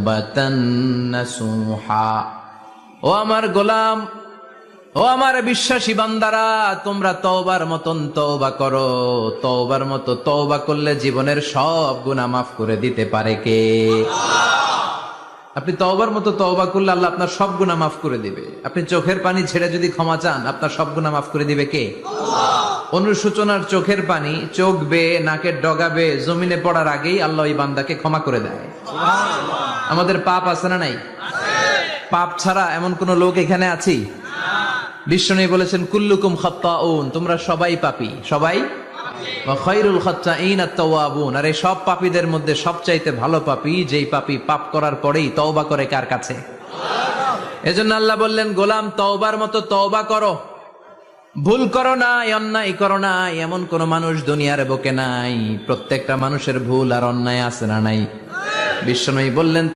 তাওবাতান নাসুহা। ও আমার গোলাম, ও আমার বিশ্বাসী বান্দারা, তোমরা তওবার মতন তওবা করো। তওবার মতো তওবা করলে জীবনের সব গুনাহ মাফ করে দিতে পারে কে? আপনি তওবার মতো তওবা করলে আল্লাহ আপনার সব গুনাহ মাফ করে দিবে। আপনি চোখের পানি ছেড়ে যদি ক্ষমা চান, আপনার সব গুনাহ মাফ করে দিবে কে? অনুশোচনার চোখের পানি চোখ বেয়ে নাকের ডগা বেয়ে জমিনে পড়ার আগেই আল্লাহ ওই বান্দাকে ক্ষমা করে দেয়। আমাদের পাপ আছে না নাই? পাপ ছাড়া এমন কোন লোক এখানে আছি? বিশ্বনবী বলেছেন কুল্লুকুম খাত্তাউন, তোমরা সবাই পাপী, সবাই। ওয়া খায়রুল খাত্তাইন আত-তাওয়াবুন, আর এই সব পাপীদের মধ্যে সবচাইতে ভালো পাপী যেই পাপী পাপ করার পরেই তওবা করে কার কাছে? এজন্য আল্লাহ বললেন, গোলাম তওবার মতো তওবা করো, ভুল করো না, অন্যায় করো না। এমন কোন মানুষ দুনিয়ার বুকে নাই। প্রত্যেকটা মানুষের ভুল আর অন্যায় আছে না নাই? বিশ্বনবী বললেন